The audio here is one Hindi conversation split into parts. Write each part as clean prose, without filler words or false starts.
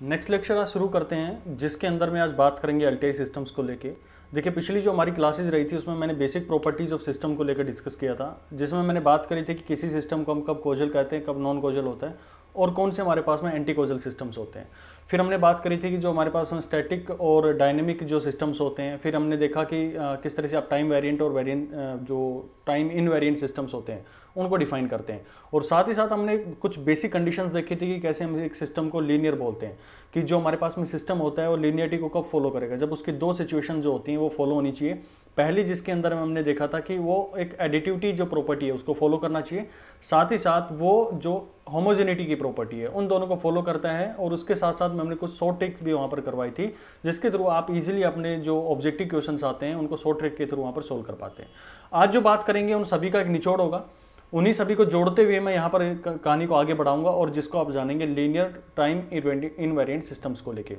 नेक्स्ट लेक्चर आज शुरू करते हैं, जिसके अंदर में आज बात करेंगे एलटीआई सिस्टम्स को लेके। देखिए, पिछली जो हमारी क्लासेज रही थी उसमें मैंने बेसिक प्रॉपर्टीज ऑफ सिस्टम को लेकर डिस्कस किया था, जिसमें मैंने बात करी थी कि किसी सिस्टम को हम कब कोजल कहते हैं, कब नॉन कोजल होता है और कौन से हमारे पास में एंटी कोजल सिस्टम्स होते हैं। फिर हमने बात करी थी कि जो हमारे पास में स्टैटिक और डायनेमिक जो सिस्टम्स होते हैं। फिर हमने देखा कि किस तरह से आप टाइम वेरिएंट और वेरिएंट जो टाइम इनवेरिएंट सिस्टम्स होते हैं उनको डिफाइन करते हैं। और साथ ही साथ हमने कुछ बेसिक कंडीशंस देखी थी कि कैसे हम एक सिस्टम को लीनियर बोलते हैं, कि जो हमारे पास में सिस्टम होता है वो लीनियरिटी को कब फॉलो करेगा, जब उसकी दो सिचुएशन जो होती हैं वो फॉलो होनी चाहिए। पहली जिसके अंदर में हमने देखा था कि वो एक एडिटिविटी जो प्रॉपर्टी है उसको फॉलो करना चाहिए, साथ ही साथ वो जो होमोजेनिटी की प्रॉपर्टी है उन दोनों को फॉलो करता है। और उसके साथ साथ में हमने कुछ शॉर्ट ट्रिक्स भी वहाँ पर करवाई थी, जिसके थ्रू आप इजीली अपने जो ऑब्जेक्टिव क्वेश्चंस आते हैं उनको शॉर्ट ट्रिक के थ्रू वहाँ पर सोल्व कर पाते हैं। आज जो बात करेंगे उन सभी का एक निचोड़ होगा, उन्हीं सभी को जोड़ते हुए मैं यहाँ पर कहानी को आगे बढ़ाऊंगा और जिसको आप जानेंगे लीनियर टाइम इनवेरिएंट सिस्टम्स को लेके।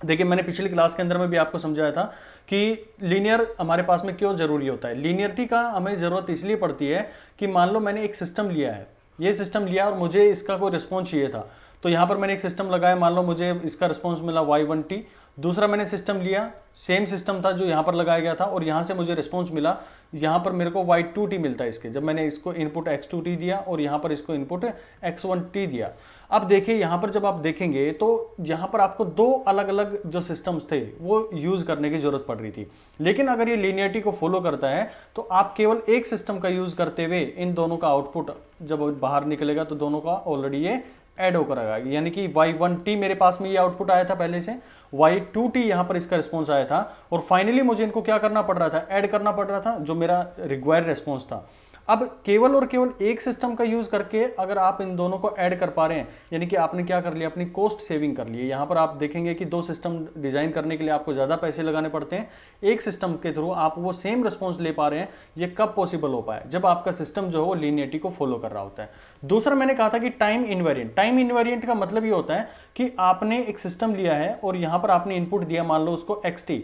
देखिए, मैंने पिछली क्लास के अंदर में भी आपको समझाया था कि लीनियर हमारे पास में क्यों जरूरी होता है। लीनियरिटी का हमें जरूरत इसलिए पड़ती है कि मान लो मैंने एक सिस्टम लिया है, ये सिस्टम लिया और मुझे इसका कोई रिस्पॉन्स चाहिए था, तो यहाँ पर मैंने एक सिस्टम लगाया, मान लो मुझे इसका रिस्पॉन्स मिला y1t। दूसरा मैंने सिस्टम लिया, सेम सिस्टम था जो यहाँ पर लगाया गया था और यहाँ से मुझे रिस्पॉन्स मिला, यहाँ पर मेरे को y2t मिलता है इसके, जब मैंने इसको इनपुट x2t दिया और यहाँ पर इसको इनपुट x1t दिया। अब देखिए, यहाँ पर जब आप देखेंगे तो यहाँ पर आपको दो अलग अलग जो सिस्टम्स थे वो यूज करने की जरूरत पड़ रही थी। लेकिन अगर ये लीनियरिटी को फॉलो करता है तो आप केवल एक सिस्टम का यूज करते हुए इन दोनों का आउटपुट जब बाहर निकलेगा तो दोनों का ऑलरेडी ये ऐड होकर आएगा। यानी कि y1t मेरे पास में ये आउटपुट आया था पहले से, y2t यहाँ पर इसका रिस्पॉन्स आया था और फाइनली मुझे इनको क्या करना पड़ रहा था, ऐड करना पड़ रहा था जो मेरा रिक्वायर्ड रिस्पॉन्स था। अब केवल और केवल एक सिस्टम का यूज करके अगर आप इन दोनों को ऐड कर पा रहे हैं, यानी कि आपने क्या कर लिया, अपनी कॉस्ट सेविंग कर ली है। यहाँ पर आप देखेंगे कि दो सिस्टम डिजाइन करने के लिए आपको ज्यादा पैसे लगाने पड़ते हैं, एक सिस्टम के थ्रू आप वो सेम रिस्पॉन्स ले पा रहे हैं। ये कब पॉसिबल हो पाए, जब आपका सिस्टम जो है वो लीनियरिटी को फॉलो कर रहा होता है। दूसरा मैंने कहा था कि टाइम इनवेरिएंट। टाइम इनवेरिएंट का मतलब ये होता है कि आपने एक सिस्टम लिया है और यहाँ पर आपने इनपुट दिया, मान लो उसको xt,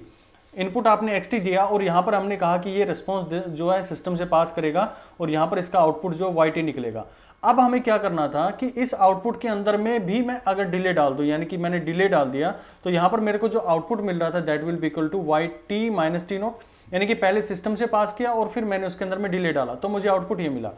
इनपुट आपने xt दिया और यहाँ पर हमने कहा कि ये रिस्पॉन्स जो है सिस्टम से पास करेगा और यहाँ पर इसका आउटपुट जो yt निकलेगा। अब हमें क्या करना था कि इस आउटपुट के अंदर में भी मैं अगर डिले डाल दूं, यानी कि मैंने डिले डाल दिया तो यहाँ पर मेरे को जो आउटपुट मिल रहा था that will be equal to yt minus t naught, यानी कि पहले सिस्टम से पास किया और फिर मैंने उसके अंदर में डिले डाला तो मुझे आउटपुट ये मिला।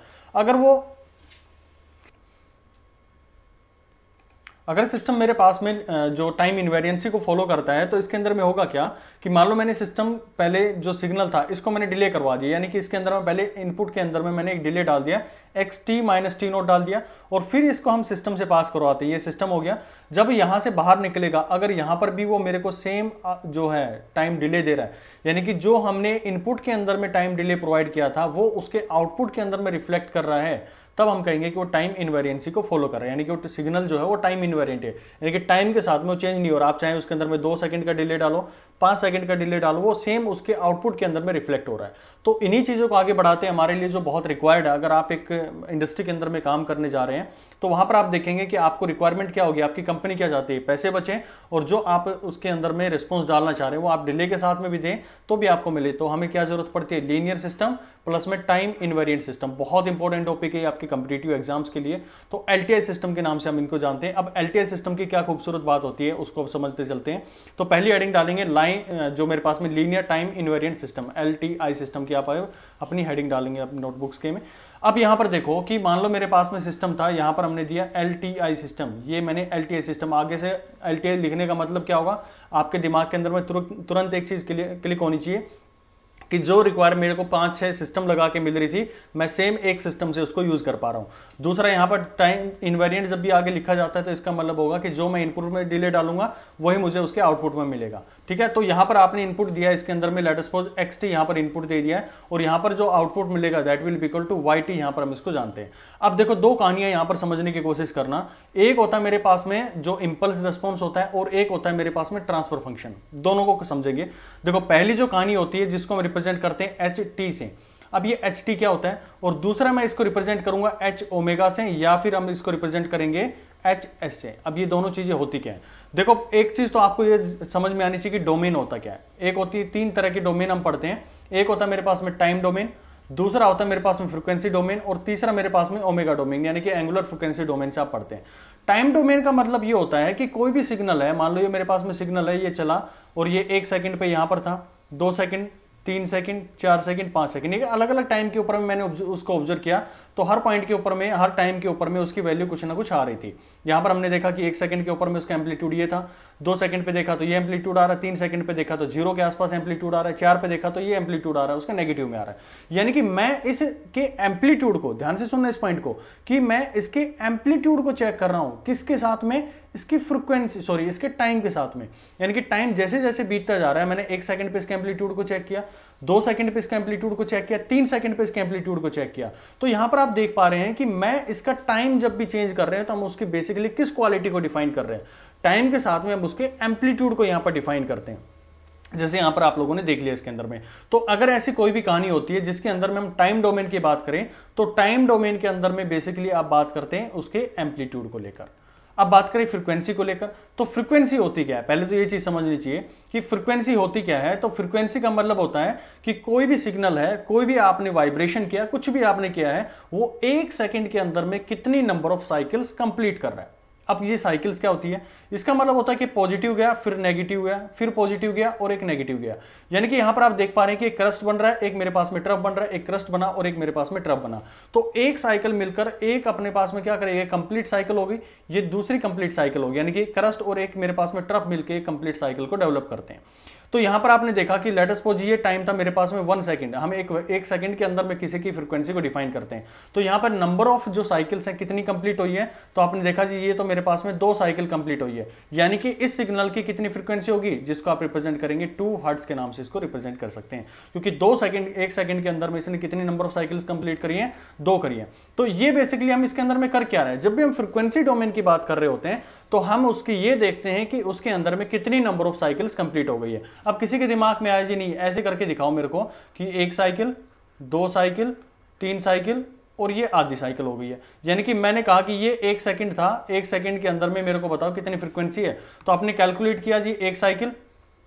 अगर सिस्टम मेरे पास में जो टाइम इनवेरिएंसी को फॉलो करता है तो इसके अंदर में होगा क्या कि मान लो मैंने सिस्टम पहले जो सिग्नल था इसको मैंने डिले करवा दिया, यानी कि इसके अंदर में पहले इनपुट के अंदर में मैंने एक डिले डाल दिया, xt माइनस t नोट डाल दिया और फिर इसको हम सिस्टम से पास करवाते हैं। ये सिस्टम हो गया। जब यहां से बाहर निकलेगा, अगर यहां पर भी वो मेरे को सेम जो है टाइम डिले दे रहा है, यानी कि जो हमने इनपुट के अंदर में टाइम डिले प्रोवाइड किया था वो उसके आउटपुट के अंदर में रिफ्लेक्ट कर रहा है, तब हम कहेंगे कि वो टाइम इनवेरिएंसी को फॉलो कर रहा है, यानी कि वो सिग्नल जो है वो टाइम इनवेरिएंट है, यानी कि टाइम के साथ में वो चेंज नहीं हो रहा। आप चाहे उसके अंदर में 2 सेकंड का डिले डालो, 5 सेकंड का डिले डालो, वो सेम उसके आउटपुट के अंदर में रिफ्लेक्ट हो रहा है। तो इन्हीं चीजों को आगे बढ़ाते हैं हमारे लिए जो बहुत रिक्वायर्ड है। अगर आप एक इंडस्ट्री के अंदर में काम करने जा रहे हैं तो वहां पर आप देखेंगे कि आपको रिक्वायरमेंट क्या होगी, आपकी कंपनी क्या चाहती है, पैसे बचें और जो आप उसके अंदर में रिस्पॉन्स डालना चाह रहे हैं वो आप डिले के साथ में भी दें तो भी आपको मिले। तो हमें क्या जरूरत पड़ती है, लीनियर सिस्टम प्लस में टाइम इनवेरिएंट सिस्टम। बहुत इंपॉर्टेंट टॉपिक है आपके कॉम्पिटिटिव एग्जाम्स के लिए। तो एलटीआई सिस्टम के नाम से हम इनको जानते हैं। अब एलटीआई सिस्टम की क्या खूबसूरत बात होती है उसको अब समझते चलते हैं। तो पहली हेडिंग डालेंगे लाइन जो मेरे पास में linear time invariant system, LTI system की आप अपनी हेडिंग डालेंगे अपनी नोटबुक्स के में। अब यहां पर देखो कि मान लो मेरे पास में सिस्टम था, यहां पर हमने दिया एलटीआई सिस्टम, ये मैंने एलटीआई सिस्टम, आगे से एलटीआई लिखने का मतलब क्या होगा, आपके दिमाग के अंदर में तुरंत एक चीज क्लिक होनी चाहिए कि जो रिक्वायर मेरे को 5-6 सिस्टम लगा के मिल रही थी, मैं सेम एक सिस्टम से उसको यूज कर पा रहा हूं। दूसरा, यहां पर टाइम इनवेरिएंट जब भी आगे लिखा जाता है तो इसका मतलब होगा कि जो मैं इनपुट में डिले डालूंगा वही मुझे उसके आउटपुट में मिलेगा। ठीक है, तो यहां पर आपने इनपुट दिया, इसके अंदर में लेट अस सपोज xt यहां पर इनपुट दे दिया है और यहां पर जो आउटपुट मिलेगा that will be equal to yt, यहां पर हम इसको जानते हैं। अब देखो, दो कहानियां यहां पर समझने की कोशिश करना। एक होता है मेरे पास में जो इंपल्स रिस्पॉन्स होता है और एक होता है मेरे पास में ट्रांसफर फंक्शन। दोनों को समझेंगे। देखो, पहली जो कहानी होती है जिसको हम रिप्रेजेंट करते हैं ht से, अब ये ht क्या होता है, और दूसरा मैं इसको रिप्रेजेंट करूंगा h ओमेगा से, या फिर हम इसको रिप्रेजेंट करेंगे hs से। अब ये दोनों चीजें होती क्या है, देखो एक चीज तो आपको ये समझ में आनी चाहिए कि डोमेन होता क्या है। एक होती है, 3 तरह की डोमेन हम पढ़ते हैं। एक होता है मेरे पास में टाइम डोमेन, दूसरा होता है मेरे पास में फ्रीक्वेंसी डोमेन और तीसरा मेरे पास में ओमेगा डोमेन, यानी कि एंगुलर फ्रीक्वेंसी डोमेन से आप पढ़ते हैं। टाइम डोमेन का मतलब ये होता है कि कोई भी सिग्नल है, मान लो ये मेरे पास में सिग्नल है, ये चला और ये 1 सेकंड पे यहां पर था, 2 सेकंड, 3 सेकंड, 4 सेकंड, 5 सेकंड, ये अलग अलग टाइम के ऊपर में मैंने उसको ऑब्जर्व किया, तो हर पॉइंट के ऊपर में, हर टाइम के ऊपर में उसकी वैल्यू कुछ ना कुछ आ रही थी। यहां पर हमने देखा कि 1 सेकंड के ऊपर में उसका एम्पलीट्यूड ये था, 2 सेकंड पे देखा तो ये एम्पलीट्यूड आ रहा है, 3 सेकंड पे देखा तो 0 के आसपास एम्पलीट्यूड आ रहा है, 4 पे देखा तो ये एम्पलीट्यूड आ रहा है, उसका नेगेटिव में आ रहा है। यानी कि मैं इसके एम्पलीट्यूड को, ध्यान से सुनना इस पॉइंट को, कि मैं इसके एम्पलीट्यूड को चेक कर रहा हूं, किसके साथ में, इसकी फ्रीक्वेंसी, सॉरी इसके टाइम के साथ में। यानी कि टाइम जैसे जैसे बीतता जा रहा है, मैंने 1 सेकंड पे इसके एम्पलीट्यूड को चेक किया, 2 सेकंड पे इसके एम्पलीट्यूड को चेक किया, 3 सेकंड पे इसके एम्पलीट्यूड को चेक किया, तो यहां पर आप देख पा रहे हैं कि मैं इसका टाइम जब भी चेंज कर रहे हैं तो हम उसकी बेसिकली किस क्वालिटी को डिफाइन कर रहे हैं, टाइम के साथ में हम उसके एम्पलीट्यूड को यहां पर डिफाइन करते हैं। जैसे यहां पर आप लोगों ने देख लिया इसके अंदर में। तो अगर ऐसी कोई भी कहानी होती है जिसके अंदर में हम टाइम डोमेन की बात करें, तो टाइम डोमेन के अंदर में बेसिकली आप बात करते हैं उसके एम्पलीट्यूड को लेकर। अब बात करें फ्रीक्वेंसी को लेकर, तो फ्रीक्वेंसी होती क्या है, पहले तो ये चीज समझनी चाहिए कि फ्रीक्वेंसी होती क्या है। तो फ्रीक्वेंसी का मतलब होता है कि कोई भी सिग्नल है, कोई भी आपने वाइब्रेशन किया, कुछ भी आपने किया है, वो 1 सेकंड के अंदर में कितनी नंबर ऑफ साइकिल्स कंप्लीट कर रहा है। अब ये साइकिल्स क्या होती है, इसका मतलब होता है कि पॉजिटिव गया, फिर नेगेटिव गया, फिर पॉजिटिव गया और एक नेगेटिव गया। यानी कि यहां पर आप देख पा रहे हैं कि एक क्रस्ट बन रहा है, एक मेरे पास में ट्रफ बन रहा है, एक क्रस्ट बना और एक मेरे पास में ट्रफ बना। तो एक साइकिल मिलकर एक अपने पास में क्या करेगा, कंप्लीट साइकिल होगी, ये दूसरी कंप्लीट साइकिल होगी। यानी कि क्रस्ट और एक मेरे पास में ट्रफ मिलकर एक कंप्लीट साइकिल को डेवलप करते हैं। तो यहां पर आपने देखा कि लेट अस सपोज ये टाइम था मेरे पास में 1 सेकंड, हम एक सेकंड के अंदर में किसी की फ्रीक्वेंसी को डिफाइन करते हैं। तो यहां पर नंबर ऑफ जो साइकिल्स हैं कितनी कंप्लीट हुई है, तो आपने देखा जी ये तो मेरे पास में 2 साइकिल कंप्लीट हुई है। यानी कि इस सिग्नल की कितनी फ्रीक्वेंसी होगी, जिसको आप रिप्रेजेंट करेंगे 2 हर्ट्ज के नाम से इसको रिप्रेजेंट कर सकते हैं, क्योंकि 2 सेकंड, 1 सेकंड के अंदर में इसने कितनी नंबर ऑफ साइकिल्स कंप्लीट करी है, 2 करी है। तो ये बेसिकली हम इसके अंदर में कर क्या रहे हैं, जब भी हम फ्रीक्वेंसी डोमेन की बात कर रहे होते हैं तो हम उसकी ये देखते हैं कि उसके अंदर में कितनी नंबर ऑफ साइकिल्स कंप्लीट हो गई है। अब किसी के दिमाग में आया जी नहीं ऐसे करके दिखाओ मेरे को कि 1 साइकिल, 2 साइकिल, 3 साइकिल और ये आधी साइकिल हो गई है। यानी कि मैंने कहा कि ये 1 सेकंड था, 1 सेकंड के अंदर में मेरे को बताओ कितनी फ्रीक्वेंसी है। तो आपने कैलकुलेट किया जी 1 साइकिल,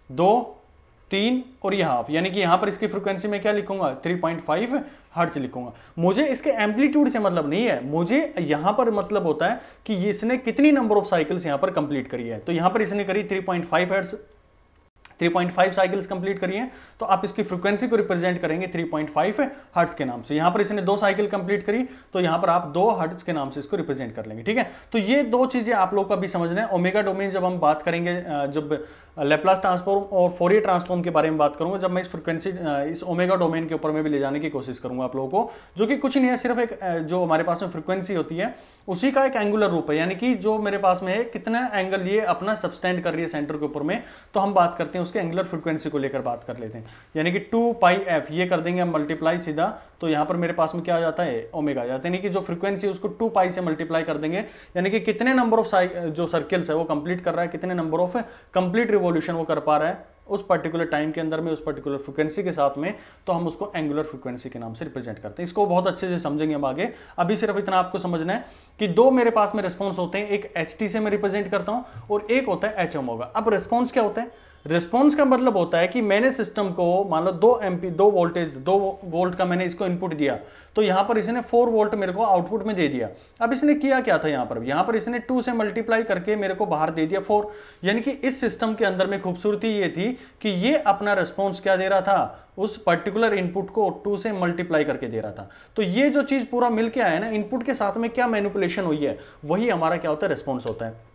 2, 3 और ये हाफ, यानी कि यहां पर इसकी फ्रीक्वेंसी में क्या लिखूंगा, 3.5 हर्ट्ज लिखूंगा। मुझे इसके एम्पलीट्यूड से मतलब नहीं है, मुझे यहां पर मतलब होता है कि इसने कितनी नंबर ऑफ साइकिल्स यहां पर कंप्लीट करी है। तो यहां पर इसने करी 3.5 हर्ट्ज, 3.5 साइकिल्स कंप्लीट करी हैं, तो आप इसकी फ्रीक्वेंसी को रिप्रेजेंट करेंगे 3.5 हर्ट्ज के नाम से। यहां पर इसने 2 साइकिल कंप्लीट करी, तो यहां पर आप 2 हर्ट्ज के नाम से इसको रिप्रेजेंट कर लेंगे। ठीक है, तो ये 2 चीजें आप लोग का भी समझना है। ओमेगा डोमेन जब हम बात करेंगे, जब लैप्लास ट्रांसफॉर्म और फोरियर ट्रांसफॉर्म के बारे में बात करूंगा, जब मैं इस फ्रीक्वेंसी, इस ओमेगा डोमेन के ऊपर में भी ले जाने की कोशिश करूंगा आप लोगों को, जो कि कुछ नहीं है, सिर्फ एक जो हमारे पास में फ्रीक्वेंसी होती है उसी का एक एंगुलर रूप है। यानी कि जो मेरे पास में है कितना एंगल ये अपना सबस्टेंड कर रही है सेंटर के ऊपर में, तो हम बात करते हैं उसके एंगुलर फ्रीक्वेंसी को लेकर बात कर लेते हैं। यानी कि 2πf ये कर देंगे हम मल्टीप्लाई सीधा, तो यहां पर मेरे पास में क्या आ जाता है, ओमेगा आ जाता है। यानी कि जो फ्रीक्वेंसी उसको 2π से मल्टीप्लाई कर देंगे, यानी कि कितने नंबर ऑफ जो सर्किल्स है वो कंप्लीट कर रहा है, कितने नंबर ऑफ कंप्लीट रिवॉल्यूशन वो कर पा रहा है उस पर्टिकुलर टाइम के अंदर में, उस पर्टिकुलर फ्रीक्वेंसी के साथ में, तो हम उसको एंगुलर फ्रीक्वेंसी के नाम से रिप्रेजेंट करते हैं। इसको बहुत अच्छे से समझेंगे हम आगे। अभी सिर्फ इतना आपको समझना है कि 2 मेरे पास में रिस्पॉन्स होते हैं, एक ht से मैं रिप्रेजेंट करता हूं और एक होता है h ओमेगा। अब रिस्पॉन्स क्या होता है, रिस्पॉन्स का मतलब होता है कि मैंने सिस्टम को मान लो 2 वोल्टेज 2 वोल्ट का मैंने इसको इनपुट दिया, तो यहां पर इसने 4 वोल्ट मेरे को आउटपुट में दे दिया। अब इसने किया क्या था, यहां पर इसने 2 से मल्टीप्लाई करके मेरे को बाहर दे दिया 4। यानी कि इस सिस्टम के अंदर में खूबसूरती ये थी कि ये अपना रिस्पॉन्स क्या दे रहा था, उस पर्टिकुलर इनपुट को 2 से मल्टीप्लाई करके दे रहा था। तो ये जो चीज पूरा मिलके आया ना, इनपुट के साथ में क्या मैनिपुलेशन हुई है, वही हमारा क्या होता है, रिस्पॉन्स होता है।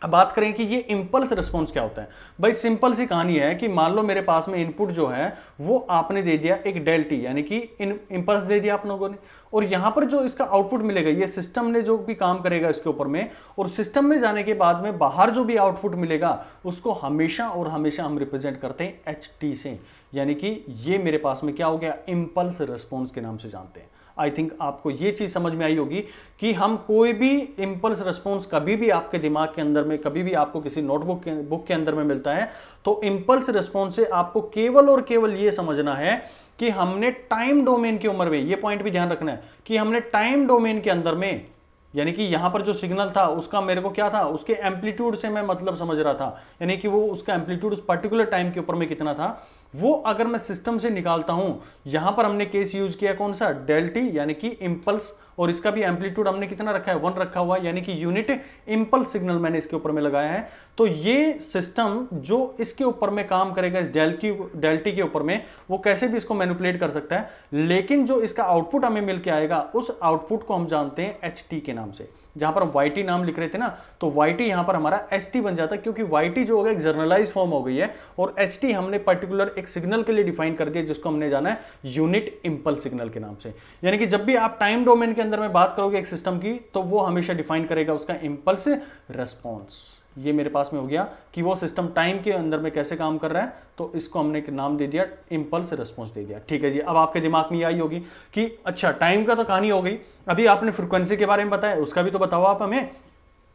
अब बात करें कि ये इंपल्स रिस्पॉन्स क्या होता है। भाई सिंपल सी कहानी है कि मान लो मेरे पास में इनपुट जो है वो आपने दे दिया एक डेल्टी, यानी कि इंपल्स दे दिया आप लोगों ने, और यहां पर जो इसका आउटपुट मिलेगा ये सिस्टम ने जो भी काम करेगा इसके ऊपर में, और सिस्टम में जाने के बाद में बाहर जो भी आउटपुट मिलेगा उसको हमेशा और हमेशा हम रिप्रेजेंट करते हैं ht से। यानी कि ये मेरे पास में क्या हो गया, इंपल्स रिस्पॉन्स के नाम से जानते हैं। आई थिंक आपको ये चीज समझ में आई होगी कि हम कोई भी इंपल्स रिस्पॉन्स कभी भी आपके दिमाग के अंदर में, कभी भी आपको किसी नोटबुक बुक के अंदर में मिलता है, तो इंपल्स रिस्पॉन्स से आपको केवल और केवल ये समझना है कि हमने टाइम डोमेन की उम्र में, ये पॉइंट भी ध्यान रखना है कि हमने टाइम डोमेन के अंदर में, यानी कि यहां पर जो सिग्नल था उसका मेरे को क्या था, उसके एम्पलीट्यूड से मैं मतलब समझ रहा था, यानी कि वो उसका एम्पलीट्यूड उस पर्टिकुलर टाइम के ऊपर में कितना था, वो अगर मैं सिस्टम से निकालता हूं, यहां पर हमने केस यूज किया कौन सा, डेल टी यानी कि इंपल्स, और इसका भी एम्पलीट्यूड हमने कितना रखा है, 1 रखा हुआ है, यानी कि यूनिट इंपल्स सिग्नल मैंने इसके ऊपर में लगाया है। तो ये सिस्टम जो इसके ऊपर में काम करेगा, इस डेल टी के ऊपर में, वो कैसे भी इसको मैनिपुलेट कर सकता है, लेकिन जो इसका आउटपुट हमें मिल के आएगा उस आउटपुट को हम जानते हैं एच टी के नाम से। जहां पर हम वाई टी नाम लिख रहे थे ना, तो वाई टी यहां पर हमारा एच टी बन जाता है, क्योंकि वाई टी जो होगा एक जर्नलाइज फॉर्म हो गई है, और एच टी हमने पर्टिकुलर एक सिग्नल के लिए डिफाइन कर दिया जिसको हमने जाना है यूनिट इंपल्स सिग्नल के नाम से। यानी कि जब भी आप टाइम डोमेन के अंदर में बात करोगे एक सिस्टम की, तो वो हमेशा डिफाइन करेगा उसका इंपल्स रेस्पॉन्स। ये मेरे पास में हो गया कि वो सिस्टम टाइम के अंदर में कैसे काम कर रहा है, तो इसको हमने एक नाम दे दिया, इंपल्स रिस्पॉन्स दे दिया। ठीक है जी, अब आपके दिमाग में ये आई होगी कि अच्छा टाइम का तो कहानी हो गई, अभी आपने फ्रीक्वेंसी के बारे में बताया, उसका भी तो बताओ आप हमें।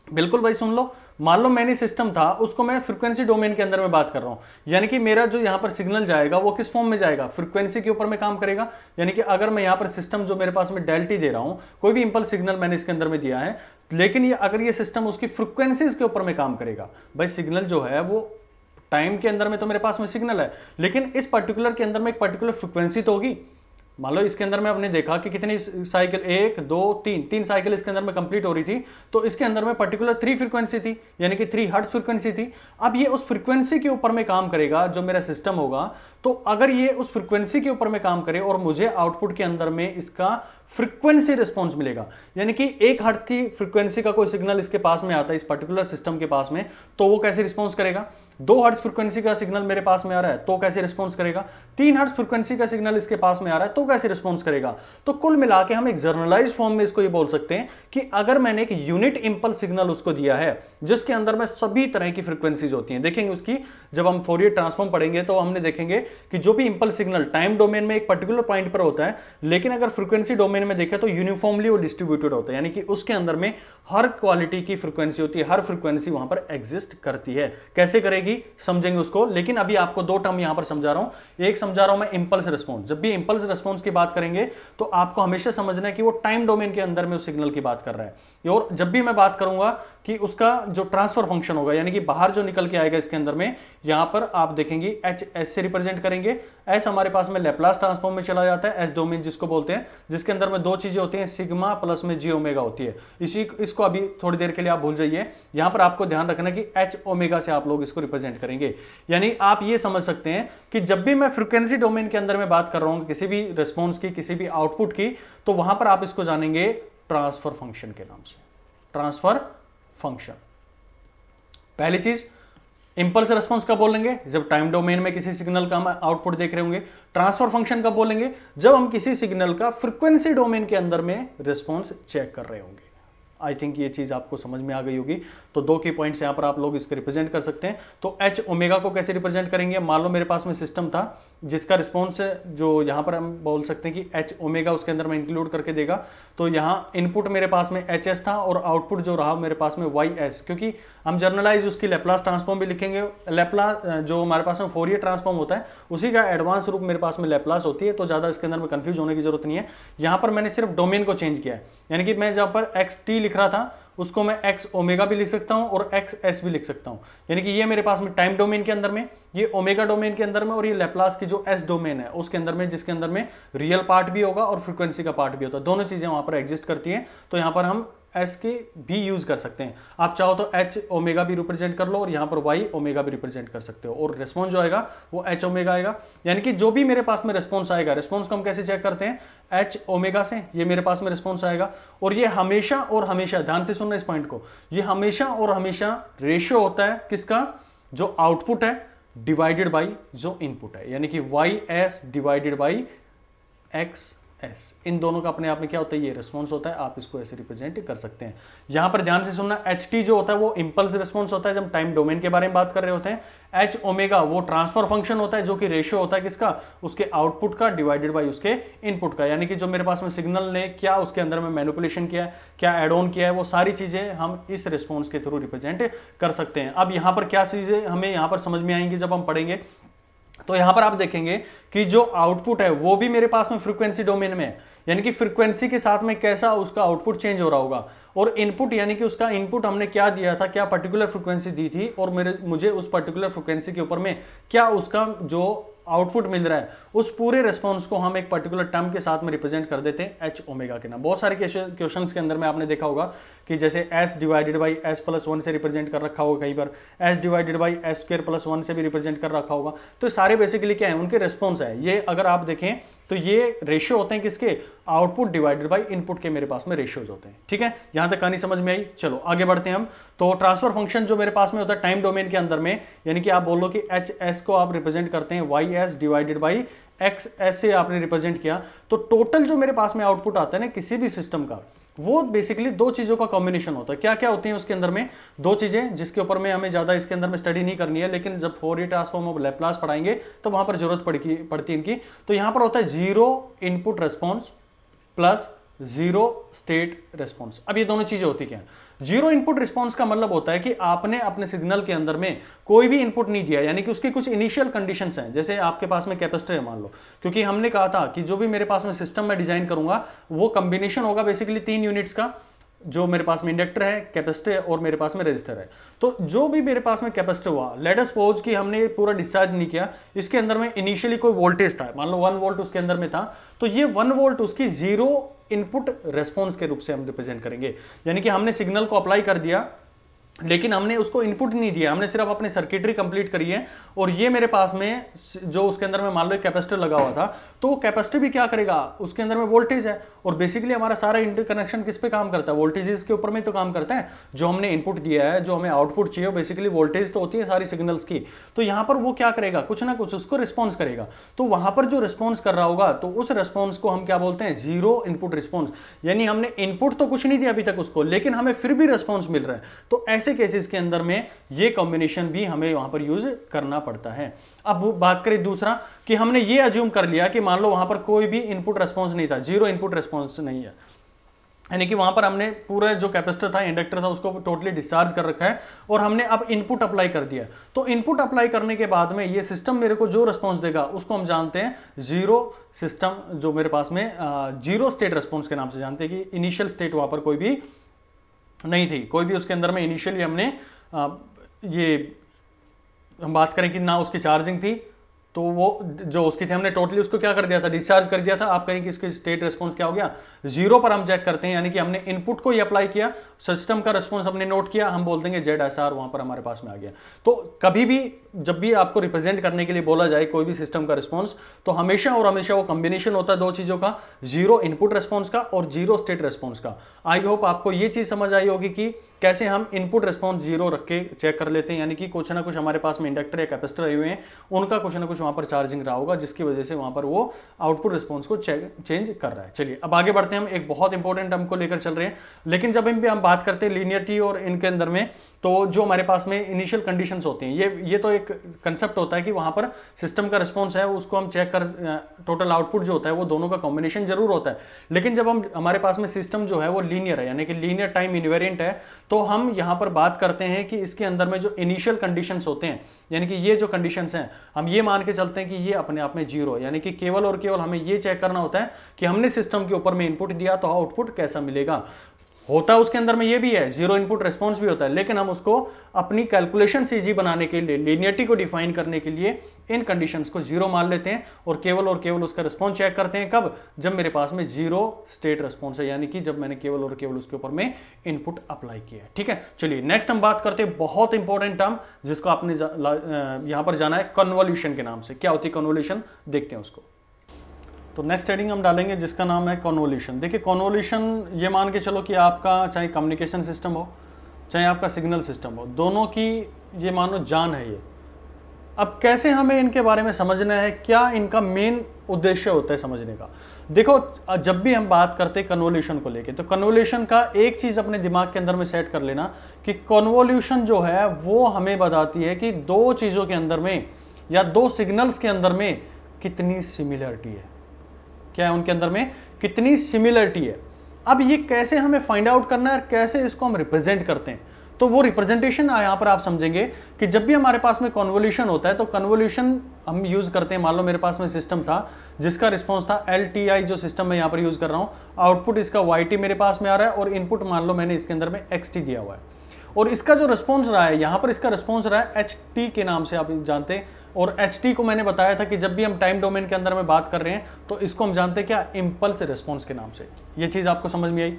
बिल्कुल भाई, सुन लो, मान लो मैंने सिस्टम था, उसको मैं फ्रीक्वेंसी डोमेन के अंदर में बात कर रहा हूं, यानी कि मेरा जो यहां पर सिग्नल जाएगा वो किस फॉर्म में जाएगा, फ्रीक्वेंसी के ऊपर में काम करेगा। यानी कि अगर मैं यहां पर सिस्टम जो मेरे पास में डेल टी दे रहा हूं, कोई भी इंपल्स सिग्नल मैंने इसके अंदर में दिया है, लेकिन ये अगर ये सिस्टम उसकी फ्रीक्वेंसीज के ऊपर में काम करेगा, भाई सिग्नल जो है वो टाइम के अंदर में तो मेरे पास में सिग्नल है, लेकिन इस पर्टिकुलर के अंदर में एक पर्टिकुलर फ्रीक्वेंसी तो होगी। मान लो इसके अंदर में आपने देखा कि कितनी साइकिल, 1 2 3 साइकिल इसके अंदर में कंप्लीट हो रही थी, तो इसके अंदर में पर्टिकुलर 3 फ्रीक्वेंसी थी, यानी कि 3 हर्ट्ज फ्रीक्वेंसी थी। अब ये उस फ्रीक्वेंसी के ऊपर में काम करेगा जो मेरा सिस्टम होगा, तो अगर ये उस फ्रीक्वेंसी के ऊपर में काम करे और मुझे आउटपुट के अंदर में इसका फ्रीक्वेंसी रिस्पॉन्स मिलेगा, यानी कि 1 हर्ट्ज की फ्रीक्वेंसी का कोई सिग्नल इसके पास में आता है, इस पर्टिकुलर सिस्टम के पास में, तो वो कैसे रिस्पॉन्स करेगा। 2 हर्ट्ज फ्रीक्वेंसी का सिग्नल मेरे पास में आ रहा है, तो कैसे रिस्पॉन्स करेगा। 3 हर्ट्ज फ्रीक्वेंसी का सिग्नल इसके पास में आ रहा है, तो कैसे रिस्पॉन्स करेगा। तो कुल मिला के हम एक जर्नलाइज फॉर्म में इसको ये बोल सकते हैं कि अगर मैंने एक यूनिट इंपल्स सिग्नल उसको दिया है, जिसके अंदर में सभी तरह की फ्रीक्वेंसीज होती हैं, देखेंगे उसकी जब हम फोरियर ट्रांसफॉर्म पढ़ेंगे तो हमने देखेंगे कि जो भी इंपल्स सिग्नल टाइम डोमेन में एक पर्टिकुलर पॉइंट पर होता है, लेकिन अगर फ्रीक्वेंसी डोमेन में देखें तो यूनिफॉर्मली वो डिस्ट्रीब्यूटेड होता है, यानी कि उसके अंदर में हर क्वालिटी की फ्रीक्वेंसी होती है, हर फ्रीक्वेंसी वहां पर एग्जिस्ट करती है। कैसे करेगी समझेंगे उसको, लेकिन अभी आपको 2 टर्म यहां पर समझा रहा हूं। एक समझा रहा हूं मैं इंपल्स रिस्पॉन्स। जब भी इंपल्स रिस्पॉन्स की बात करेंगे तो आपको हमेशा समझना है कि वो टाइम डोमेन के अंदर में उस सिग्नल की बात कर रहा है। और जब भी मैं बात करूंगा कि उसका जो ट्रांसफर फंक्शन होगा, यानी कि बाहर जो निकल के आएगा इसके अंदर में, यहां पर आप देखेंगे एच एस से रिप्रेजेंट करेंगे। एस हमारे पास में लेप्लास ट्रांसफॉर्म में चला जाता है, एस डोमेन जिसको बोलते हैं, जिसके अंदर में 2 चीजें होती हैं, सिग्मा प्लस में जी ओमेगा होती है। इसको अभी थोड़ी देर के लिए आप भूल जाइए। यहां पर आपको ध्यान रखना कि एच ओमेगा से आप लोग इसको रिप्रेजेंट करेंगे। यानी आप ये समझ सकते हैं कि जब भी मैं फ्रीक्वेंसी डोमेन के अंदर में बात कर रहा हूं किसी भी रिस्पॉन्स की, किसी भी आउटपुट की, तो वहां पर आप इसको जानेंगे ट्रांसफर फंक्शन के नाम से। ट्रांसफर फंक्शन पहली चीज। इंपल्स रिस्पॉन्स कब बोलेंगे, जब टाइम डोमेन में किसी सिग्नल का हम आउटपुट देख रहे होंगे। ट्रांसफर फंक्शन कब बोलेंगे, जब हम किसी सिग्नल का फ्रीक्वेंसी डोमेन के अंदर में रिस्पॉन्स चेक कर रहे होंगे। आई थिंक ये चीज आपको समझ में आ गई होगी। तो 2 की पॉइंट्स यहां पर आप लोग इसको रिप्रेजेंट कर सकते हैं। तो एच ओमेगा को कैसे रिप्रेजेंट करेंगे, मान लो मेरे पास में सिस्टम था जिसका रिस्पॉन्स जो यहां पर हम बोल सकते हैं कि एच ओमेगा उसके अंदर में इंक्लूड करके देगा। तो यहां इनपुट मेरे पास में एच एस था और आउटपुट जो रहा मेरे पास में वाई एस, क्योंकि हम जर्नलाइज उसकी लेप्लास ट्रांसफॉर्म भी लिखेंगे। लेप्लास जो हमारे पास में फोरियर ट्रांसफॉर्म होता है उसी का एडवांस रूप मेरे पास में लेप्लास होती है, तो ज्यादा इसके अंदर में कंफ्यूज होने की जरूरत नहीं है। यहां पर मैंने सिर्फ डोमेन को चेंज किया है, यानी कि मैं जहां पर एक्स टी लिख रहा था उसको मैं एक्स ओमेगा भी लिख सकता हूं और एक्स एस भी लिख सकता हूं। यानी कि ये मेरे पास में टाइम डोमेन के अंदर में, ये ओमेगा डोमेन के अंदर में, और ये लेप्लास की जो एस डोमेन है उसके अंदर में, जिसके अंदर में रियल पार्ट भी होगा और फ्रीक्वेंसी का पार्ट भी होता है। दोनों चीजें वहां पर एग्जिस्ट करती हैं। तो यहां पर हम एस के भी यूज कर सकते हैं। आप चाहो तो एच ओमेगा भी रिप्रेजेंट कर लो और यहां पर वाई ओमेगा भी रिप्रेजेंट कर सकते हो, और रिस्पॉन्स जो आएगा वो एच ओमेगा आएगा। यानी कि जो भी मेरे पास में रिस्पॉन्स आएगा, रिस्पॉन्स को हम कैसे चेक करते हैं, एच ओमेगा से। ये मेरे पास में रिस्पॉन्स आएगा, और ये हमेशा और हमेशा, ध्यान से सुनना इस पॉइंट को, ये हमेशा और हमेशा रेशियो होता है किसका, जो आउटपुट है डिवाइडेड बाई जो इनपुट है, यानी कि Y S divided by x S. इन दोनों का अपने आप में क्या होता है, ये रिस्पॉन्स होता है। आप इसको ऐसे रिप्रेजेंट कर सकते हैं। यहां पर ध्यान से सुनना, एच टी जो होता है वो इंपल्स रिस्पॉन्स होता है जब टाइम डोमेन के बारे में बात कर रहे होते हैं। एच ओमेगा वो ट्रांसफर फंक्शन होता है जो कि रेशियो होता है किसका, उसके आउटपुट का डिवाइडेड बाई उसके इनपुट का। यानी कि जो मेरे पास में सिग्नल ने क्या उसके अंदर में मैनिपुलेशन किया है, क्या एड ऑन किया है, वो सारी चीजें हम इस रिस्पॉन्स के थ्रू रिप्रेजेंट कर सकते हैं। अब यहां पर क्या चीजें हमें यहां पर समझ में आएंगी जब हम पढ़ेंगे, तो यहां पर आप देखेंगे कि जो आउटपुट है वो भी मेरे पास में फ्रीक्वेंसी डोमेन में है, यानी कि फ्रीक्वेंसी के साथ में कैसा उसका आउटपुट चेंज हो रहा होगा, और इनपुट यानी कि उसका इनपुट हमने क्या दिया था, क्या पर्टिकुलर फ्रीक्वेंसी दी थी, और मुझे उस पर्टिकुलर फ्रीक्वेंसी के ऊपर में क्या उसका जो आउटपुट मिल रहा है उस पूरे रिस्पॉन्स को हम एक पर्टिकुलर टर्म के साथ में रिप्रेजेंट कर देते हैं एच ओमेगा के नाम। बहुत सारे क्वेश्चंस के अंदर में आपने देखा होगा कि जैसे S divided by S plus 1 से रिप्रेजेंट कर रखा होगा, कई बार S divided by S square plus 1 से भी रिप्रेजेंट कर रखा होगा। तो सारे बेसिकली क्या है, उनके रिस्पॉन्स है। ये अगर आप देखें तो ये रेशियो होते हैं किसके, आउटपुट डिवाइडेड बाई इनपुट के मेरे पास में रेशियोज होते हैं। ठीक है, यहां तक कहानी समझ में आई। चलो आगे बढ़ते हैं हम। तो ट्रांसफर फंक्शन जो मेरे पास में होता है टाइम डोमेन के अंदर में, यानी कि आप बोल लो कि एच एस को आप रिप्रेजेंट करते हैं y S divided by x s से आपने रिप्रेजेंट किया, तो टोटल जो मेरे पास में आउटपुट आता है ना किसी भी सिस्टम का, वो बेसिकली दो चीजों का कॉम्बिनेशन होता है। क्या क्या होती है उसके अंदर में, दो चीजें जिसके ऊपर में हमें ज्यादा इसके अंदर में स्टडी नहीं करनी है, लेकिन जब फोरियर ट्रांसफॉर्म ऑफ लैप्लास पढ़ाएंगे तो वहां पर जरूरत पड़ती है इनकी। तो यहां पर होता है zero input response plus zero state response. अब ये दोनों चीजें होती क्या है, जीरो इनपुट रिस्पॉन्स का मतलब होता है कि आपने अपने सिग्नल के अंदर में कोई भी इनपुट नहीं दिया, यानी कि उसकी कुछ इनिशियल कंडीशंस हैं। जैसे आपके पास में कैपेसिटर है मान लो, क्योंकि हमने कहा था कि जो भी मेरे पास में सिस्टम में डिजाइन करूंगा वो कॉम्बिनेशन होगा बेसिकली 3 यूनिट्स का, जो मेरे पास में इंडक्टर है, कैपेसिटर है और मेरे पास में रेजिस्टर है। तो जो भी मेरे पास में कैपेसिटर हुआ, लेट अस सपोज कि हमने पूरा डिस्चार्ज नहीं किया, इसके अंदर में इनिशियली कोई वोल्टेज था, मान लो 1 वोल्ट उसके अंदर में था, तो ये 1 वोल्ट उसकी जीरो इनपुट रेस्पॉन्स के रूप से हम रिप्रेजेंट करेंगे। यानी कि हमने सिग्नल को अप्लाई कर दिया लेकिन हमने उसको इनपुट नहीं दिया, हमने सिर्फ अपनी सर्किटरी कंप्लीट करी है, और ये मेरे पास में जो उसके अंदर में मान लो एक कैपेसिटर लगा हुआ था, तो कैपेसिटर भी क्या करेगा, उसके अंदर में वोल्टेज है, और बेसिकली हमारा सारा इंटरकनेक्शन किस पे काम करता है, वोल्टेजेस के ऊपर में तो काम करता है। जो हमने इनपुट दिया है, जो हमें आउटपुट चाहिए, बेसिकली वोल्टेज तो होती है सारी सिग्नल्स की। तो यहां पर वो क्या करेगा, कुछ ना कुछ उसको रिस्पॉन्स करेगा। तो वहां पर जो रिस्पॉन्स कर रहा होगा, तो उस रिस्पॉन्स को हम क्या बोलते हैं, जीरो इनपुट रिस्पॉन्स। यानी हमने इनपुट तो कुछ नहीं दिया अभी तक उसको, लेकिन हमें फिर भी रिस्पॉन्स मिल रहा है। तो ऐसे केसेस के अंदर में ये कॉम्बिनेशन भी हमें वहां पर यूज करना पड़ता है। अब बात करें दूसरा, कि हमने ये अज्यूम कर लिया कि मान लो वहां पर कोई भी इनपुट रेस्पॉन्स नहीं था, जीरो इनपुट रेस्पॉन्स नहीं है, यानी कि वहां पर हमने पूरा जो कैपेसिटर था, इंडक्टर था, उसको टोटली डिस्चार्ज कर रखा है, और हमने अब इनपुट अप्लाई कर दिया। तो इनपुट अप्लाई करने के बाद में ये सिस्टम मेरे को जो रिस्पॉन्स देगा उसको हम जानते हैं जीरो सिस्टम, जो मेरे पास में जीरो स्टेट रेस्पॉन्स के नाम से जानते हैं, कि इनिशियल स्टेट वहां पर कोई भी नहीं थी, कोई भी उसके अंदर में इनिशियली हमने ये हम बात करें कि ना उसकी चार्जिंग थी, तो वो जो उसकी थी हमने टोटली उसको क्या कर दिया था, डिस्चार्ज कर दिया था। आप कहें कि इसकी स्टेट रिस्पॉन्स क्या हो गया, जीरो पर हम चेक करते हैं, यानी कि हमने इनपुट को ही अप्लाई किया, सिस्टम का रिस्पॉन्स हमने नोट किया, हम बोल देंगे ZSR वहां पर हमारे पास में आ गया। तो कभी भी जब भी आपको रिप्रेजेंट करने के लिए बोला जाए कोई भी सिस्टम का रिस्पॉन्स, तो हमेशा और हमेशा वो कॉम्बिनेशन होता है दो चीजों का, जीरो इनपुट रिस्पॉन्स का और जीरो स्टेट रिस्पॉन्स का। आई होप आपको ये चीज समझ आई होगी कि कैसे हम इनपुट रिस्पॉन्स जीरो रख के चेक कर लेते हैं, यानी कि कुछ ना कुछ हमारे पास में इंडक्टर या कैपेसिटर आए हुए हैं, उनका कुछ ना कुछ वहां पर चार्जिंग रहा होगा, जिसकी वजह से वहां पर वो आउटपुट रिस्पॉन्स को चेंज कर रहा है। चलिए अब आगे बढ़ते हैं, हम एक बहुत इंपॉर्टेंट टर्म को लेकर चल रहे हैं। लेकिन जब हम बात करते हैं लीनियरिटी और इनके अंदर में, तो जो हमारे पास में इनिशियल कंडीशंस होती हैं, ये तो एक कंसेप्ट होता है कि वहां पर सिस्टम का रिस्पॉन्स है उसको हम चेक कर, टोटल आउटपुट जो होता है वो दोनों का कॉम्बिनेशन जरूर होता है। लेकिन जब हम हमारे पास में सिस्टम जो है वो लीनियर है, यानी कि लीनियर टाइम इनवेरिएंट है, तो हम यहां पर बात करते हैं कि इसके अंदर में जो इनिशियल कंडीशंस होते हैं, यानी कि ये जो कंडीशंस हैं, हम ये मान के चलते हैं कि ये अपने आप में जीरो है, यानी कि केवल और केवल हमें ये चेक करना होता है कि हमने सिस्टम के ऊपर में इनपुट दिया तो आउटपुट कैसा मिलेगा। होता है उसके अंदर में ये भी है, जीरो इनपुट रिस्पॉन्स भी होता है, लेकिन हम उसको अपनी कैलकुलेशन से इजी बनाने के लिए, लीनियरिटी को डिफाइन करने के लिए इन कंडीशंस को जीरो मान लेते हैं और केवल उसका रिस्पॉन्स चेक करते हैं। कब, जब मेरे पास में जीरो स्टेट रिस्पॉन्स है, यानी कि जब मैंने केवल और केवल उसके ऊपर में इनपुट अप्लाई किया है। ठीक है, चलिए नेक्स्ट हम बात करते हैं बहुत इंपॉर्टेंट टर्म जिसको आपने यहां पर जाना है कन्वोल्यूशन के नाम से। क्या होती है कन्वोल्यूशन, देखते हैं उसको। तो नेक्स्ट हेडिंग हम डालेंगे जिसका नाम है कन्वोल्यूशन। देखिए कन्वोल्यूशन, ये मान के चलो कि आपका चाहे कम्युनिकेशन सिस्टम हो चाहे आपका सिग्नल सिस्टम हो, दोनों की ये मानो जान है ये। अब कैसे हमें इनके बारे में समझना है, क्या इनका मेन उद्देश्य होता है समझने का। देखो जब भी हम बात करते हैं कन्वोल्यूशन को लेके, तो कन्वोल्यूशन का एक चीज अपने दिमाग के अंदर में सेट कर लेना कि कन्वोल्यूशन जो है वो हमें बताती है कि दो चीजों के अंदर में या दो सिग्नल्स के अंदर में कितनी सिमिलरिटी है, क्या है उनके अंदर में कितनी सिमिलरिटी है। अब ये कैसे हमें फाइंड आउट करना है, कैसे इसको हम रिप्रेजेंट करते हैं, तो वो रिप्रेजेंटेशन यहां पर आप समझेंगे कि जब भी हमारे पास में कन्वोल्यूशन होता है तो कन्वोल्यूशन हम यूज करते हैं। मान लो मेरे पास में सिस्टम था जिसका रिस्पांस था LTI, जो सिस्टम मैं यहां पर यूज कर रहा हूं, आउटपुट इसका YT मेरे पास में आ रहा है और इनपुट मान लो मैंने इसके अंदर में XT दिया हुआ है, और इसका जो रिस्पॉन्स रहा है यहां पर, इसका रिस्पॉन्स रहा है HT के नाम से आप जानते हैं, और HT को मैंने बताया था कि जब भी हम टाइम डोमेन के अंदर में बात कर रहे हैं तो इसको हम जानते हैं क्या, इम्पल्स रिस्पॉन्स के नाम से। ये चीज़ आपको समझ में आई।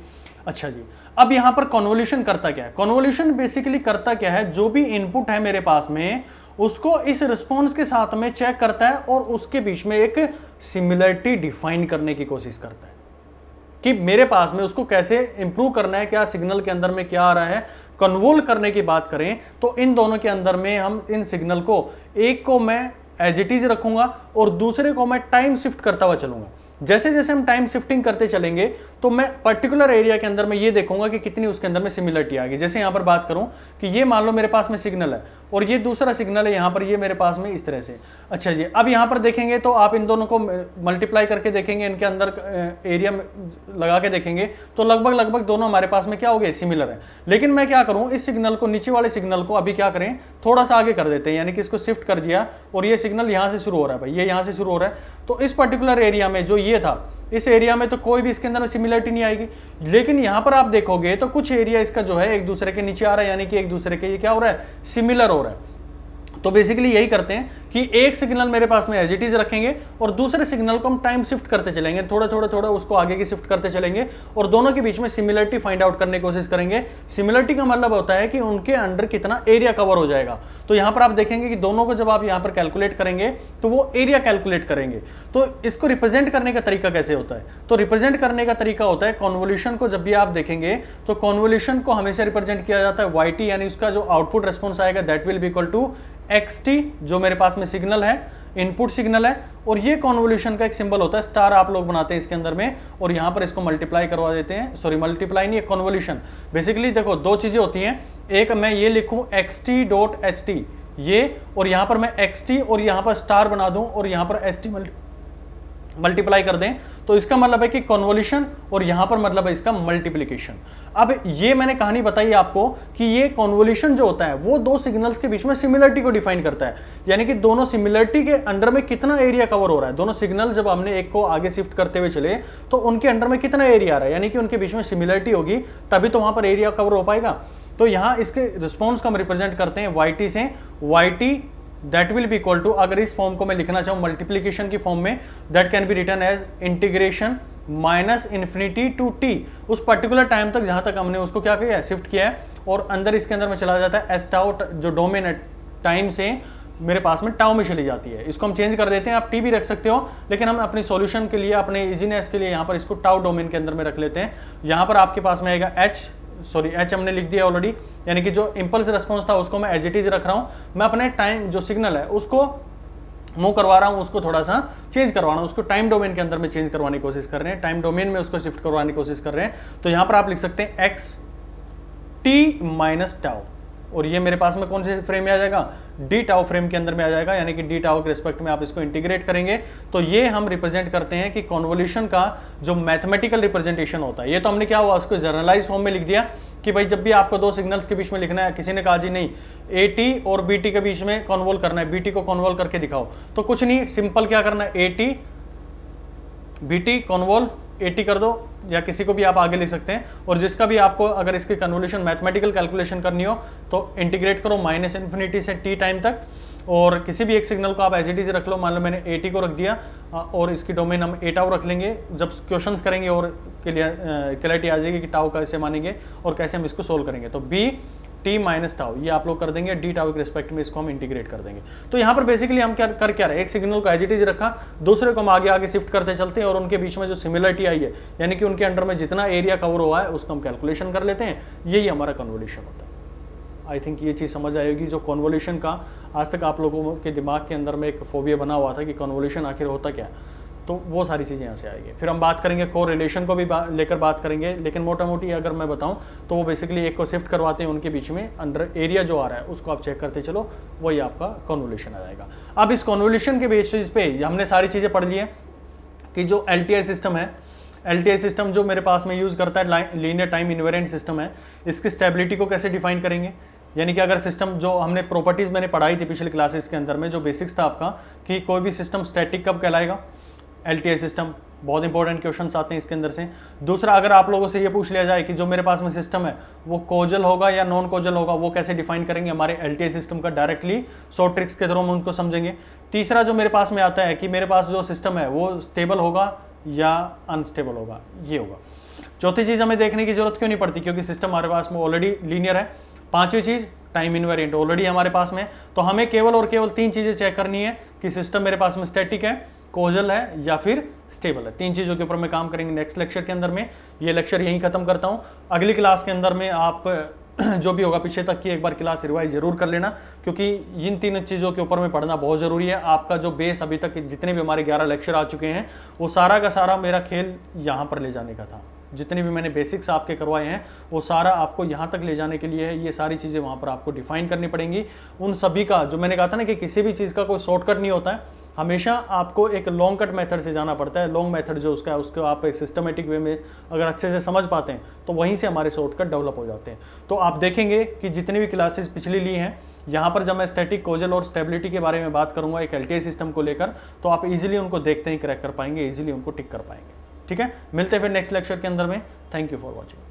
अच्छा जी, अब यहाँ पर कन्वोल्यूशन करता क्या है? कन्वोल्यूशन बेसिकली करता क्या है, जो भी इनपुट है मेरे पास में उसको इस रिस्पॉन्स के साथ में चेक करता है और उसके बीच में एक सिमिलरिटी डिफाइन करने की कोशिश करता है कि मेरे पास में उसको कैसे इंप्रूव करना है, क्या सिग्नल के अंदर में क्या आ रहा है। कन्वोल्व करने की बात करें तो इन दोनों के अंदर में हम इन सिग्नल को, एक को मैं एज इट इज रखूंगा और दूसरे को मैं टाइम शिफ्ट करता हुआ चलूंगा। जैसे जैसे हम टाइम शिफ्टिंग करते चलेंगे तो मैं पर्टिकुलर एरिया के अंदर में ये देखूंगा कि कितनी उसके अंदर में सिमिलरिटी आ गई। जैसे यहाँ पर बात करूं कि ये मान लो मेरे पास में सिग्नल है और ये दूसरा सिग्नल है यहाँ पर, ये मेरे पास में इस तरह से। अच्छा जी, अब यहाँ पर देखेंगे तो आप इन दोनों को मल्टीप्लाई करके देखेंगे, इनके अंदर एरिया लगा के देखेंगे तो लगभग दोनों हमारे पास में क्या हो गए, सिमिलर है। लेकिन मैं क्या करूँ, इस सिग्नल को, नीचे वाले सिग्नल को अभी क्या करें, थोड़ा सा आगे कर देते हैं, यानी कि इसको शिफ्ट कर दिया और ये सिग्नल यहाँ से शुरू हो रहा है भाई, ये यहाँ से शुरू हो रहा है। तो इस पर्टिकुलर एरिया में जो ये था, इस एरिया में तो कोई भी इसके अंदर में सिमिलरिटी नहीं आएगी। लेकिन यहाँ पर आप देखोगे तो कुछ एरिया इसका जो है एक दूसरे के नीचे आ रहा है, यानी कि एक दूसरे के ये क्या हो रहा है, सिमिलर हो रहा है। तो बेसिकली यही करते हैं कि एक सिग्नल मेरे पास में एज इट इज रखेंगे और दूसरे सिग्नल को हम टाइम शिफ्ट करते चलेंगे, थोड़ा उसको आगे की शिफ्ट करते चलेंगे और दोनों के बीच में सिमिलरिटी फाइंड आउट करने की कोशिश करेंगे। सिमिलरिटी का मतलब होता है कि उनके अंडर कितना एरिया कवर हो जाएगा। तो यहां पर आप देखेंगे कि दोनों को जब आप यहां पर कैलकुलेट करेंगे तो वो एरिया कैलकुलेट करेंगे। तो इसको रिप्रेजेंट करने का तरीका कैसे होता है, तो रिप्रेजेंट करने का तरीका होता है कॉन्वोल्यूशन को जब भी आप देखेंगे तो कॉन्वोल्यूशन को हमेशा रिप्रेजेंट किया जाता है YT, यानी उसका जो आउटपुट रेस्पॉन्स आएगा that will be equal to XT, जो मेरे पास में सिग्नल है, इनपुट सिग्नल है। और ये कॉन्वोल्यूशन का एक सिंबल होता है, स्टार आप लोग बनाते हैं इसके अंदर में और यहां पर इसको मल्टीप्लाई करवा देते हैं, सॉरी मल्टीप्लाई नहीं, कॉन्वोल्यूशन। बेसिकली देखो दो चीजें होती हैं, एक मैं ये लिखूं XT.HT ये, और यहां पर मैं XT और यहां पर स्टार बना दूं और यहां पर HT मल्टीप्लाई कर दें, तो इसका मतलब है कि कॉन्वोल्यूशन और यहां पर मतलब है इसका मल्टीप्लिकेशन। अब ये मैंने कहानी बताई आपको कि ये कॉन्वोल्यूशन जो होता है वो दो सिग्नल्स के बीच में सिमिलरिटी को डिफाइन करता है, यानी कि दोनों सिमिलरिटी के अंडर में कितना एरिया कवर हो रहा है। दोनों सिग्नल जब हमने एक को आगे शिफ्ट करते हुए चले तो उनके अंडर में कितना एरिया आ रहा है, यानी कि उनके बीच में सिमिलरिटी होगी तभी तो वहां पर एरिया कवर हो पाएगा। तो यहां इसके रिस्पॉन्स को हम रिप्रेजेंट करते हैं YT से, YT that will be equal to, अगर इस फॉर्म को मैं लिखना चाहूँ मल्टीप्लीकेशन की फॉर्म में, that can be written as integration -∞ to t, उस पर्टिकुलर टाइम तक जहां तक हमने उसको क्या किया है, शिफ्ट किया है, और अंदर इसके अंदर में चला जाता है एस टाउ, जो डोमेन है टाइम से मेरे पास में टाउ में चली जाती है। इसको हम चेंज कर देते हैं, आप t भी रख सकते हो, लेकिन हम अपनी सॉल्यूशन के लिए, अपने इजीनेस के लिए यहाँ पर इसको टाउ डोमेन के अंदर में रख लेते हैं। यहाँ पर आपके पास में आएगा H हमने लिख दिया ऑलरेडी, यानी कि जो इंपल्स रिस्पॉन्स था उसको मैं एज इट इज रख रहा हूँ, मैं अपने टाइम जो सिग्नल है उसको मूव करवा रहा हूँ, उसको थोड़ा सा चेंज करवा रहा हूँ, उसको टाइम डोमेन के अंदर में चेंज करवाने की कोशिश कर रहे हैं, टाइम डोमेन में उसको शिफ्ट करवाने की कोशिश कर रहे हैं। तो यहाँ पर आप लिख सकते हैं XT माइनस टाउ, और ये मेरे पास में कौन से फ्रेम में आ जाएगा, डी टाउ फ्रेम के अंदर में आ जाएगा, यानी कि डी टाउ के रिस्पेक्ट में आप इसको इंटीग्रेट करेंगे। तो ये हम रिप्रेजेंट करते हैं कि कॉन्वोल्यूशन का जो मैथमेटिकल रिप्रेजेंटेशन होता है। ये तो हमने क्या हुआ, उसको जर्नलाइज फॉर्म में लिख दिया कि भाई जब भी आपको दो सिग्नल्स के बीच में लिखना है, किसी ने कहा जी नहीं AT और BT के बीच में कॉन्वोल करना है, BT को कॉन्वोल करके दिखाओ, तो कुछ नहीं, सिंपल क्या करना है, AT BT कॉन्वोल AT कर दो, या किसी को भी आप आगे लिख सकते हैं। और जिसका भी आपको अगर इसकी कन्वोल्यूशन मैथमेटिकल कैलकुलेशन करनी हो तो इंटीग्रेट करो -∞ से t टाइम तक, और किसी भी एक सिग्नल को आप एज इट इज रख लो। मान लो मैंने AT को रख दिया और इसकी डोमेन हम A टाउ रख लेंगे, जब क्वेश्चंस करेंगे और क्लियरिटी आ जाएगी कि टाउ कैसे मानेंगे और कैसे हम इसको सोल्व करेंगे। तो BT माइनस टाउ ये आप लोग कर देंगे, डी टाउ के रिस्पेक्ट में इसको हम इंटीग्रेट कर देंगे। तो यहाँ पर बेसिकली हम क्या रहे, एक सिग्नल को एज इट इज रखा, दूसरे को हम आगे शिफ्ट करते चलते हैं और उनके बीच में जो सिमिलरिटी आई है, यानी कि उनके अंडर में जितना एरिया कवर हुआ है उसको हम कैलकुलेशन कर लेते हैं। यही हमारा कन्वोल्यूशन होता है। आई थिंक ये चीज़ समझ आएगी। जो कन्वोल्यूशन का आज तक आप लोगों के दिमाग के अंदर में एक फोबिया बना हुआ था कि कन्वोल्यूशन आखिर होता क्या, तो वो सारी चीज़ें यहाँ से आएगी। फिर हम बात करेंगे कोरिलेशन को भी लेकर बात करेंगे, लेकिन मोटा मोटी अगर मैं बताऊँ तो वो बेसिकली एक को शिफ्ट करवाते हैं, उनके बीच में अंडर एरिया जो आ रहा है उसको आप चेक करते चलो, वही आपका कन्वोल्यूशन आ जाएगा। अब इस कन्वोल्यूशन के बेसिस पे हमने सारी चीज़ें पढ़ ली हैं कि जो LTI सिस्टम है, LTI सिस्टम जो मेरे पास में यूज़ करता है लीनियर टाइम इन्वेरिएंट सिस्टम है, इसकी स्टेबिलिटी को कैसे डिफाइन करेंगे। यानी कि अगर सिस्टम जो हमने प्रॉपर्टीज़ मैंने पढ़ाई थी पिछले क्लासेस के अंदर में, जो बेसिक्स था आपका कि कोई भी सिस्टम स्टैटिक कब कहलाएगा, LTI सिस्टम बहुत इंपॉर्टेंट क्वेश्चंस आते हैं इसके अंदर से। दूसरा, अगर आप लोगों से ये पूछ लिया जाए कि जो मेरे पास में सिस्टम है वो कोजल होगा या नॉन कोजल होगा, वो कैसे डिफाइन करेंगे हमारे एलटीआई सिस्टम का, डायरेक्टली शॉर्ट ट्रिक्स के थ्रू हम उनको समझेंगे। तीसरा जो मेरे पास में आता है कि मेरे पास जो सिस्टम है वो स्टेबल होगा या अनस्टेबल होगा, ये होगा। चौथी चीज़ हमें देखने की जरूरत क्यों नहीं पड़ती, क्योंकि सिस्टम हमारे पास में ऑलरेडी लीनियर है। पांचवी चीज़, टाइम इनवेरिएंट ऑलरेडी हमारे पास में, तो हमें केवल और केवल 3 चीज़ें चेक करनी है कि सिस्टम मेरे पास में स्टैटिक है, कोजल है या फिर स्टेबल है। 3 चीज़ों के ऊपर मैं काम करेंगे नेक्स्ट लेक्चर के अंदर में। ये लेक्चर यहीं खत्म करता हूँ। अगली क्लास के अंदर में आप जो भी होगा पीछे तक की एक बार क्लास रिवाइज जरूर कर लेना, क्योंकि इन 3 चीज़ों के ऊपर में पढ़ना बहुत ज़रूरी है। आपका जो बेस अभी तक जितने भी हमारे 11 लेक्चर आ चुके हैं वो सारा का सारा मेरा खेल यहाँ पर ले जाने का था। जितने भी मैंने बेसिक्स आपके करवाए हैं वो सारा आपको यहाँ तक ले जाने के लिए है। ये सारी चीज़ें वहाँ पर आपको डिफाइन करनी पड़ेंगी। उन सभी का जो मैंने कहा था ना कि किसी भी चीज़ का कोई शॉर्टकट नहीं होता है, हमेशा आपको एक लॉन्ग कट मेथड से जाना पड़ता है। लॉन्ग मेथड जो उसका है उसको आप एक सिस्टमेटिक वे में अगर अच्छे से समझ पाते हैं तो वहीं से हमारे शॉर्टकट डेवलप हो जाते हैं। तो आप देखेंगे कि जितनी भी क्लासेस पिछली ली हैं, यहाँ पर जब मैं स्टैटिक, कोजल और स्टेबिलिटी के बारे में बात करूंगा एक एलटीआई सिस्टम को लेकर, तो आप इजीली उनको देखते ही क्रैक कर पाएंगे, इजीली उनको टिक कर पाएंगे। ठीक है, मिलते हैं फिर नेक्स्ट लेक्चर के अंदर में। Thank you for watching.